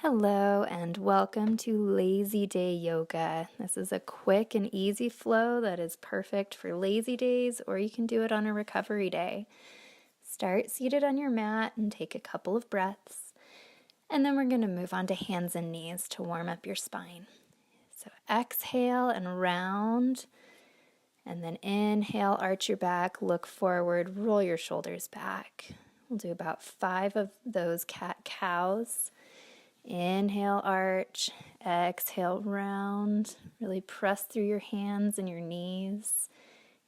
Hello and welcome to Lazy Day Yoga. This is a quick and easy flow that is perfect for lazy days, or you can do it on a recovery day. Start seated on your mat and take a couple of breaths, and then we're going to move on to hands and knees to warm up your spine. So exhale and round, and then inhale, arch your back, look forward, roll your shoulders back. We'll do about 5 of those cat-cows. Inhale, arch, exhale, round. Really press through your hands and your knees,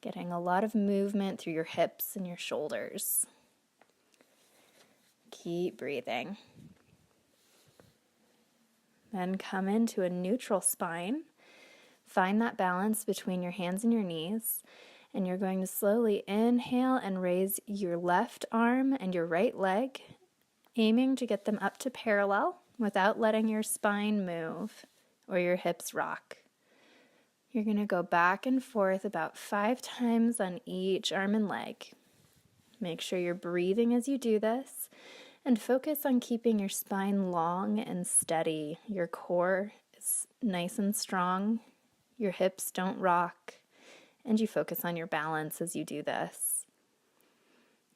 getting a lot of movement through your hips and your shoulders. Keep breathing. Then come into a neutral spine. Find that balance between your hands and your knees, and you're going to slowly inhale and raise your left arm and your right leg, aiming to get them up to parallel without letting your spine move or your hips rock. You're going to go back and forth about 5 times on each arm and leg. Make sure you're breathing as you do this and focus on keeping your spine long and steady. Your core is nice and strong, your hips don't rock, and you focus on your balance as you do this.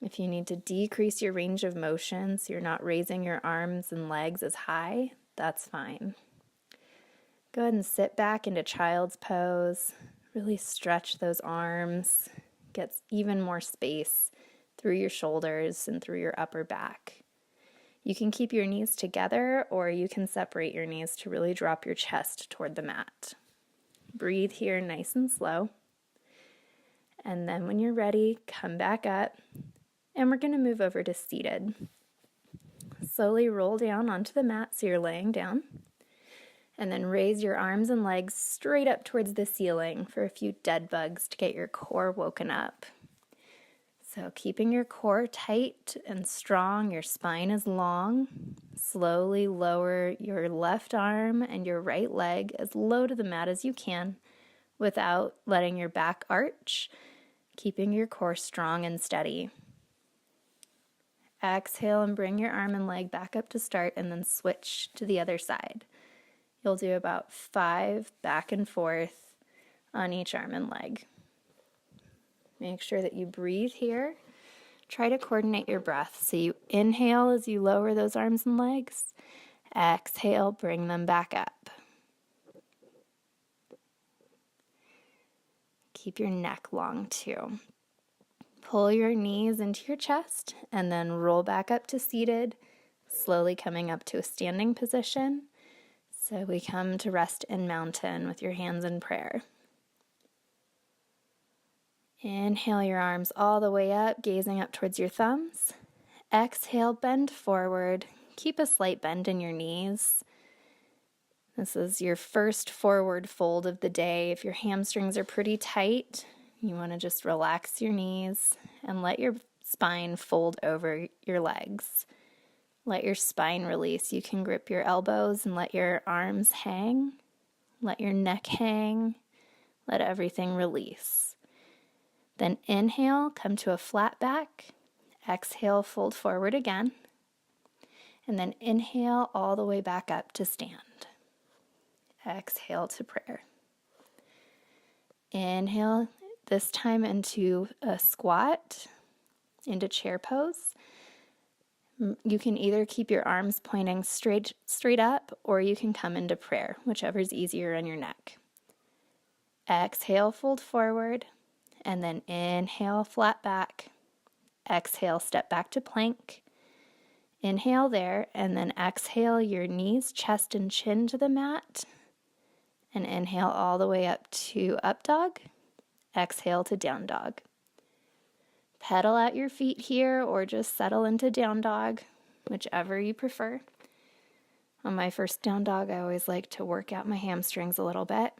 If you need to decrease your range of motion so you're not raising your arms and legs as high, that's fine. Go ahead and sit back into child's pose. Really stretch those arms. Get even more space through your shoulders and through your upper back. You can keep your knees together, or you can separate your knees to really drop your chest toward the mat. Breathe here nice and slow. And then when you're ready, come back up. And we're going to move over to seated. Slowly roll down onto the mat so you're laying down. And then raise your arms and legs straight up towards the ceiling for a few dead bugs to get your core woken up. So keeping your core tight and strong, your spine is long. Slowly lower your left arm and your right leg as low to the mat as you can without letting your back arch, keeping your core strong and steady. Exhale and bring your arm and leg back up to start, and then switch to the other side. You'll do about 5 back and forth on each arm and leg. Make sure that you breathe here. Try to coordinate your breath. So you inhale as you lower those arms and legs. Exhale, bring them back up. Keep your neck long too. Pull your knees into your chest and then roll back up to seated, slowly coming up to a standing position. So we come to rest in mountain with your hands in prayer. Inhale your arms all the way up, gazing up towards your thumbs. Exhale, bend forward. Keep a slight bend in your knees. This is your first forward fold of the day. If your hamstrings are pretty tight, you want to just relax your knees and let your spine fold over your legs. Let your spine release. You can grip your elbows and let your arms hang. Let your neck hang. Let everything release. Then inhale, come to a flat back. Exhale, fold forward again. And then inhale all the way back up to stand. Exhale to prayer. Inhale, this time into a squat, into chair pose. You can either keep your arms pointing straight up, or you can come into prayer, whichever is easier on your neck. Exhale, fold forward, and then inhale, flat back. Exhale, step back to plank. Inhale there, and then exhale your knees, chest, and chin to the mat. And inhale all the way up to up dog. Exhale to down dog. Pedal out your feet here or just settle into down dog, whichever you prefer. On my first down dog, I always like to work out my hamstrings a little bit.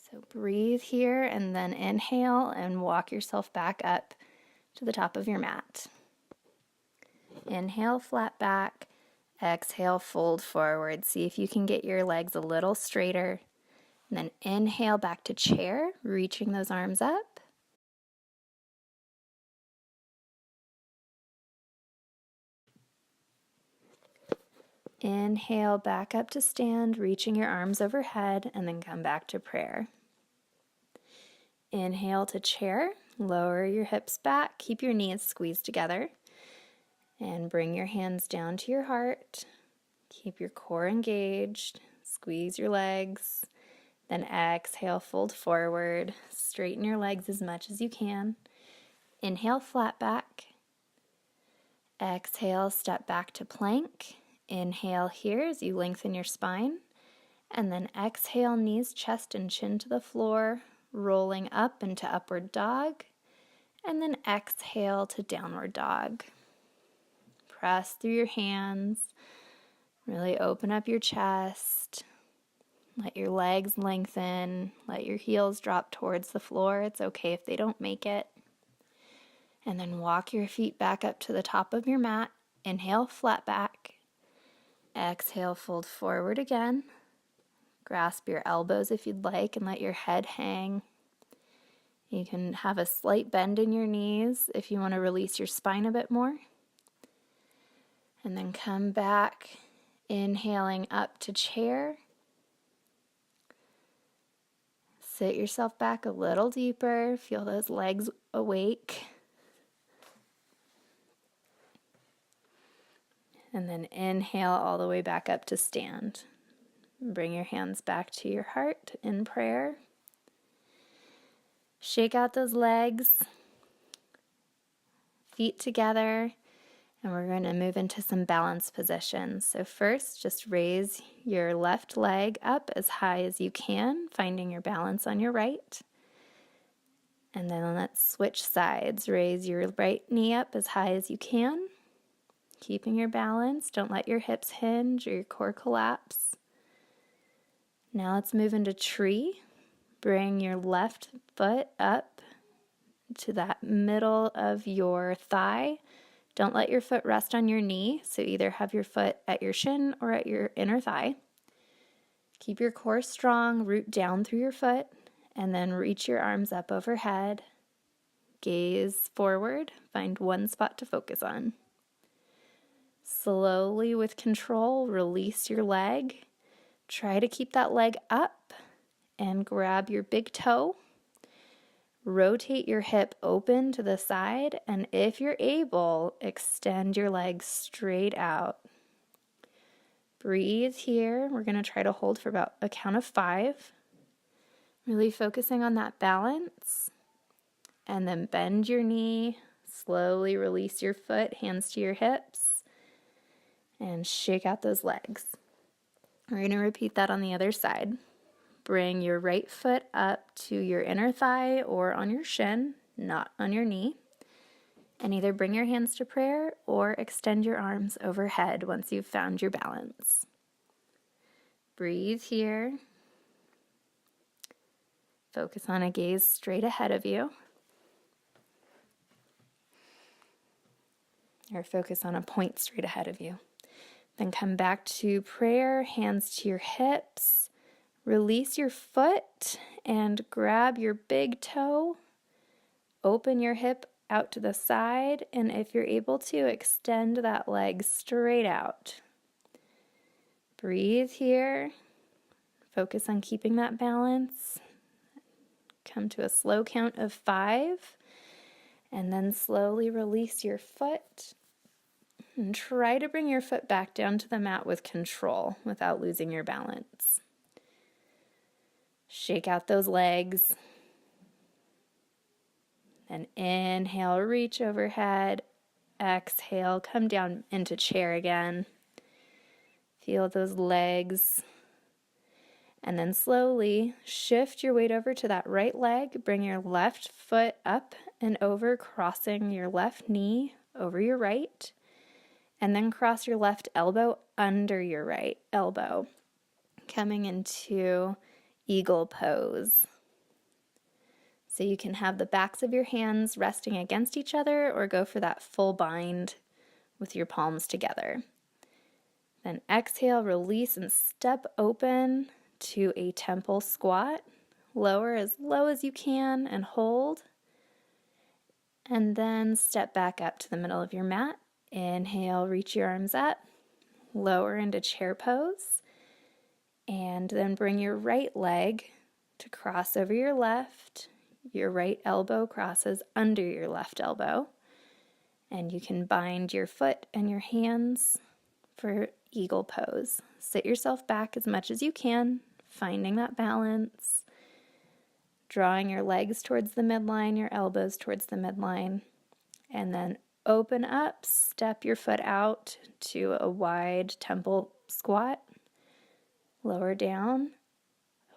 So breathe here and then inhale and walk yourself back up to the top of your mat. Inhale, flat back. Exhale, fold forward. See if you can get your legs a little straighter. And then inhale back to chair, reaching those arms up. Inhale back up to stand, reaching your arms overhead, and then come back to prayer. Inhale to chair, lower your hips back, keep your knees squeezed together, and bring your hands down to your heart. Keep your core engaged, squeeze your legs, then exhale, fold forward, straighten your legs as much as you can. Inhale, flat back. Exhale, step back to plank. Inhale here as you lengthen your spine, and then exhale, knees, chest, and chin to the floor, rolling up into upward dog, and then exhale to downward dog. Press through your hands, really open up your chest, let your legs lengthen, let your heels drop towards the floor. It's okay if they don't make it. And then walk your feet back up to the top of your mat. Inhale, flat back. Exhale, fold forward again. Grasp your elbows if you'd like and let your head hang. You can have a slight bend in your knees if you want to release your spine a bit more. And then come back, inhaling up to chair. Sit yourself back a little deeper. Feel those legs awake. And then inhale all the way back up to stand. Bring your hands back to your heart in prayer. Shake out those legs, feet together, and we're going to move into some balance positions. So first, just raise your left leg up as high as you can, finding your balance on your right. And then let's switch sides. Raise your right knee up as high as you can, keeping your balance. Don't let your hips hinge or your core collapse. Now let's move into tree. Bring your left foot up to that middle of your thigh. Don't let your foot rest on your knee, so either have your foot at your shin or at your inner thigh. Keep your core strong, root down through your foot, and then reach your arms up overhead. Gaze forward, find one spot to focus on. Slowly, with control, release your leg. Try to keep that leg up and grab your big toe. Rotate your hip open to the side, and if you're able, extend your legs straight out. Breathe here. We're going to try to hold for about a count of 5. Really focusing on that balance. And then bend your knee. Slowly release your foot, hands to your hips, and shake out those legs. We're going to repeat that on the other side. Bring your right foot up to your inner thigh or on your shin, not on your knee. And either bring your hands to prayer or extend your arms overhead once you've found your balance. Breathe here. Focus on a gaze straight ahead of you. Or focus on a point straight ahead of you. Then come back to prayer, hands to your hips. Release your foot and grab your big toe. Open your hip out to the side, and if you're able to, extend that leg straight out. Breathe here. Focus on keeping that balance. Come to a slow count of 5, and then slowly release your foot. And try to bring your foot back down to the mat with control without losing your balance. Shake out those legs. Then inhale, reach overhead. Exhale, come down into chair again. Feel those legs. And then slowly shift your weight over to that right leg. Bring your left foot up and over, crossing your left knee over your right. And then cross your left elbow under your right elbow, coming into eagle pose. So you can have the backs of your hands resting against each other or go for that full bind with your palms together. Then exhale, release, and step open to a temple squat. Lower as low as you can and hold. And then step back up to the middle of your mat. Inhale, reach your arms up. lower into chair pose, and then bring your right leg to cross over your left. Your right elbow crosses under your left elbow, and you can bind your foot and your hands for eagle pose. Sit yourself back as much as you can, finding that balance, drawing your legs towards the midline, your elbows towards the midline, and then open up, step your foot out to a wide temple squat, lower down,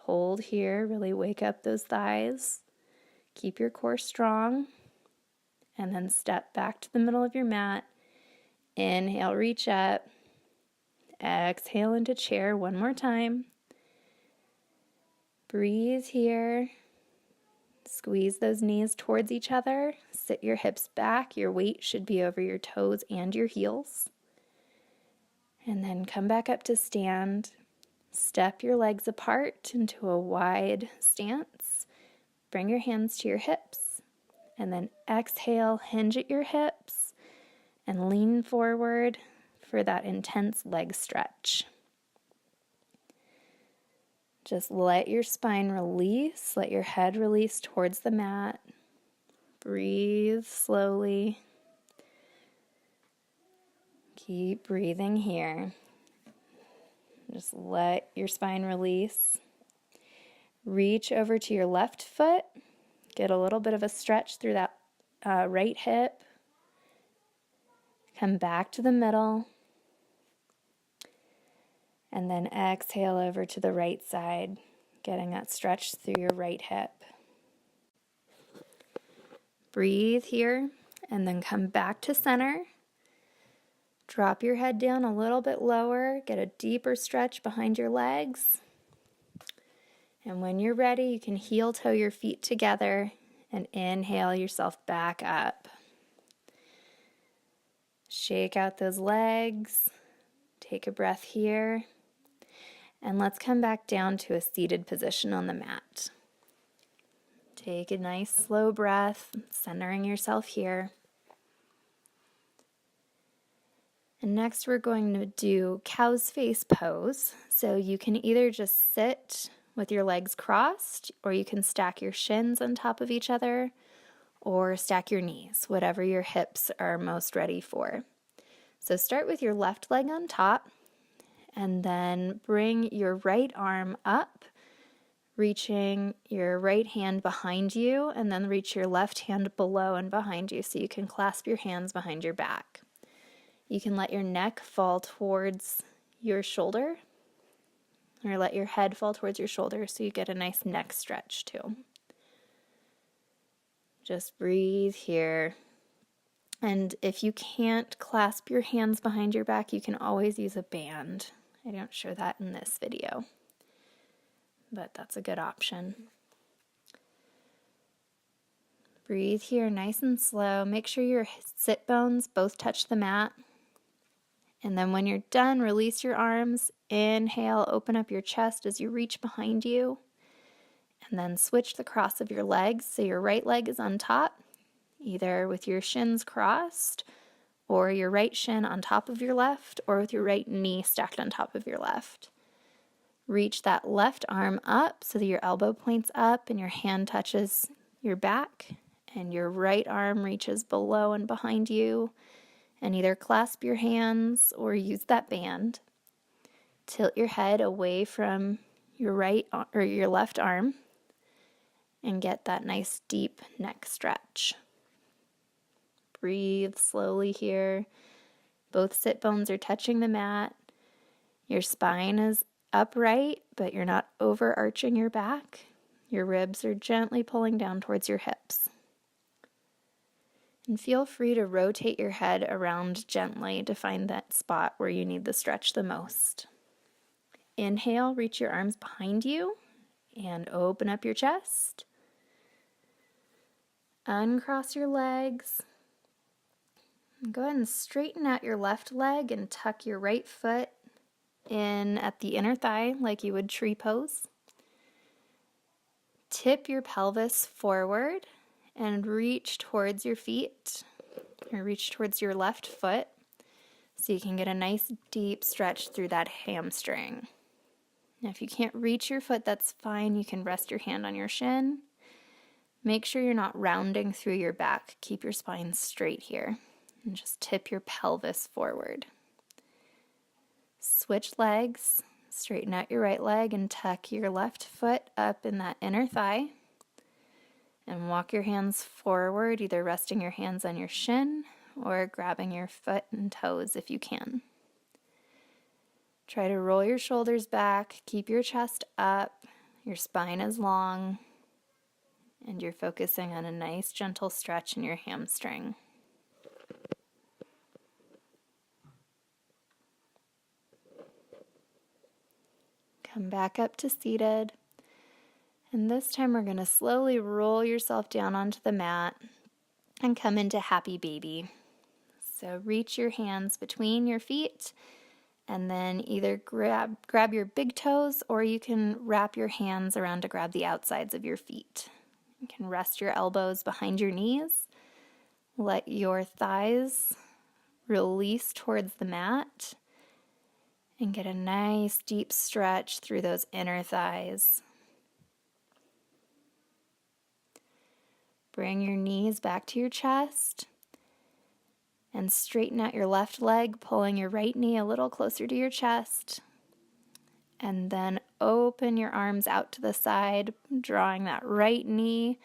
hold here, really wake up those thighs, keep your core strong, and then step back to the middle of your mat. Inhale, reach up, exhale into chair one more time. Breathe here. Squeeze those knees towards each other. Sit your hips back. Your weight should be over your toes and your heels. And then come back up to stand. Step your legs apart into a wide stance. Bring your hands to your hips. And then exhale, hinge at your hips and lean forward for that intense leg stretch. Just let your spine release, let your head release towards the mat. Breathe slowly. Keep breathing here. Just let your spine release. Reach over to your left foot. Get a little bit of a stretch through that right hip. Come back to the middle. And then exhale over to the right side, getting that stretch through your right hip. Breathe here, and then come back to center. Drop your head down a little bit lower, get a deeper stretch behind your legs. And when you're ready, you can heel toe your feet together and inhale yourself back up. Shake out those legs. Take a breath here. And let's come back down to a seated position on the mat. Take a nice slow breath, centering yourself here. And next we're going to do cow's face pose. So you can either just sit with your legs crossed, or you can stack your shins on top of each other, or stack your knees, whatever your hips are most ready for. So start with your left leg on top, and then bring your right arm up, reaching your right hand behind you, and then reach your left hand below and behind you so you can clasp your hands behind your back. You can let your neck fall towards your shoulder, or let your head fall towards your shoulder so you get a nice neck stretch too. Just breathe here. And if you can't clasp your hands behind your back, you can always use a band. I don't show that in this video, but that's a good option. Breathe here nice and slow. Make sure your sit bones both touch the mat. And then when you're done, release your arms. Inhale, open up your chest as you reach behind you. And then switch the cross of your legs. So your right leg is on top, either with your shins crossed, or your right shin on top of your left, or with your right knee stacked on top of your left. Reach that left arm up so that your elbow points up and your hand touches your back, and your right arm reaches below and behind you, and either clasp your hands or use that band. Tilt your head away from your right or your left arm and get that nice deep neck stretch. Breathe slowly here. Both sit bones are touching the mat. Your spine is upright, but you're not overarching your back. Your ribs are gently pulling down towards your hips. And feel free to rotate your head around gently to find that spot where you need the stretch the most. Inhale, reach your arms behind you and open up your chest. Uncross your legs. Go ahead and straighten out your left leg and tuck your right foot in at the inner thigh like you would tree pose. Tip your pelvis forward and reach towards your feet, or reach towards your left foot. so you can get a nice deep stretch through that hamstring. Now, if you can't reach your foot, that's fine. You can rest your hand on your shin. Make sure you're not rounding through your back. Keep your spine straight here and just tip your pelvis forward. Switch legs. Straighten out your right leg and tuck your left foot up in that inner thigh. And walk your hands forward, either resting your hands on your shin or grabbing your foot and toes if you can. Try to roll your shoulders back, keep your chest up, your spine is long, and you're focusing on a nice gentle stretch in your hamstring. Come back up to seated. And this time we're going to slowly roll yourself down onto the mat and come into happy baby. So reach your hands between your feet and then either grab your big toes, or you can wrap your hands around to grab the outsides of your feet. You can rest your elbows behind your knees. Let your thighs release towards the mat and get a nice deep stretch through those inner thighs. Bring your knees back to your chest and straighten out your left leg, pulling your right knee a little closer to your chest. And then open your arms out to the side, drawing that right knee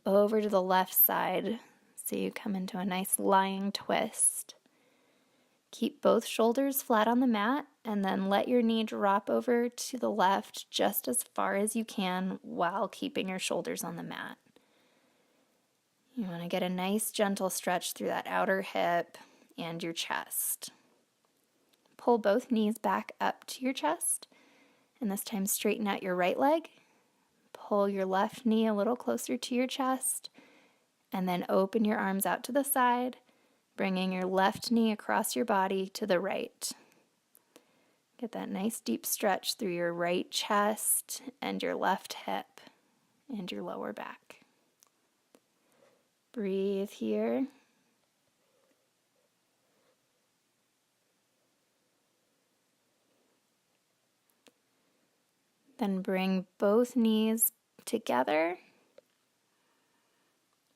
over to the left side so you come into a nice lying twist. Keep both shoulders flat on the mat and then let your knee drop over to the left just as far as you can while keeping your shoulders on the mat. You want to get a nice gentle stretch through that outer hip and your chest. Pull both knees back up to your chest, and this time straighten out your right leg. Pull your left knee a little closer to your chest, and then open your arms out to the side, bringing your left knee across your body to the right. Get that nice deep stretch through your right chest and your left hip and your lower back. Breathe here. Then bring both knees together.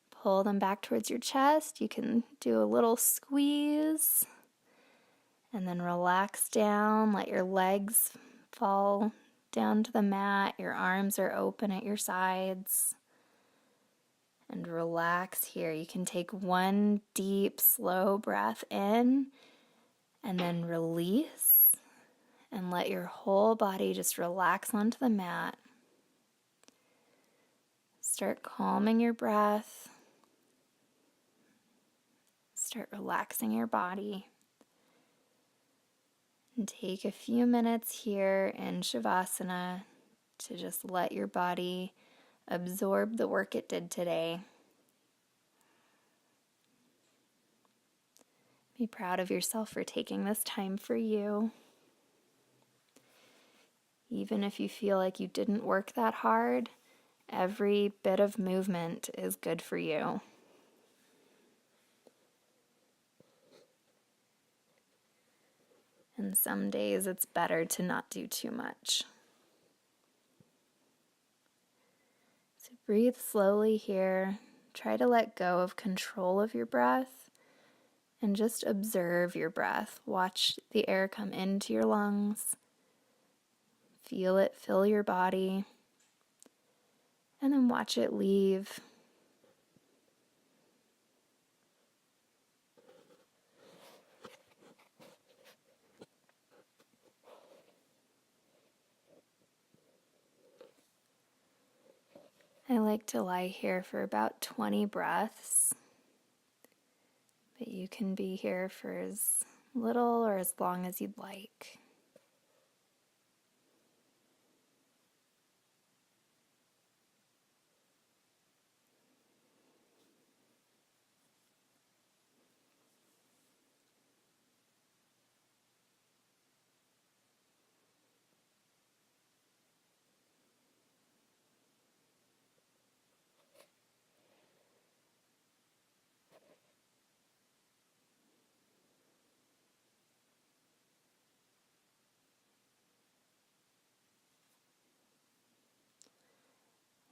Pull them back towards your chest. You can do a little squeeze. And then relax down. Let your legs fall down to the mat. Your arms are open at your sides. And relax here. You can take one deep, slow breath in and then release and let your whole body just relax onto the mat. Start calming your breath. Start relaxing your body. And take a few minutes here in Shavasana to just let your body absorb the work it did today. Be proud of yourself for taking this time for you. Even if you feel like you didn't work that hard, every bit of movement is good for you. And some days it's better to not do too much. So breathe slowly here. Try to let go of control of your breath and just observe your breath. Watch the air come into your lungs. Feel it fill your body. And then watch it leave. I like to lie here for about 20 breaths, but you can be here for as little or as long as you'd like.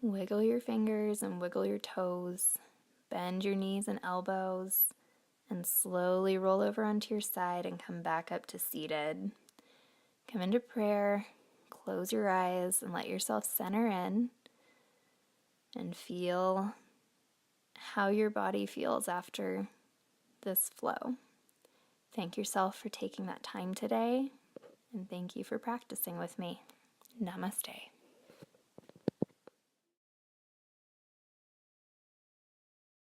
Wiggle your fingers and wiggle your toes. Bend your knees and elbows. And slowly roll over onto your side and come back up to seated. Come into prayer. Close your eyes and let yourself center in. And feel how your body feels after this flow. Thank yourself for taking that time today, and thank you for practicing with me. Namaste.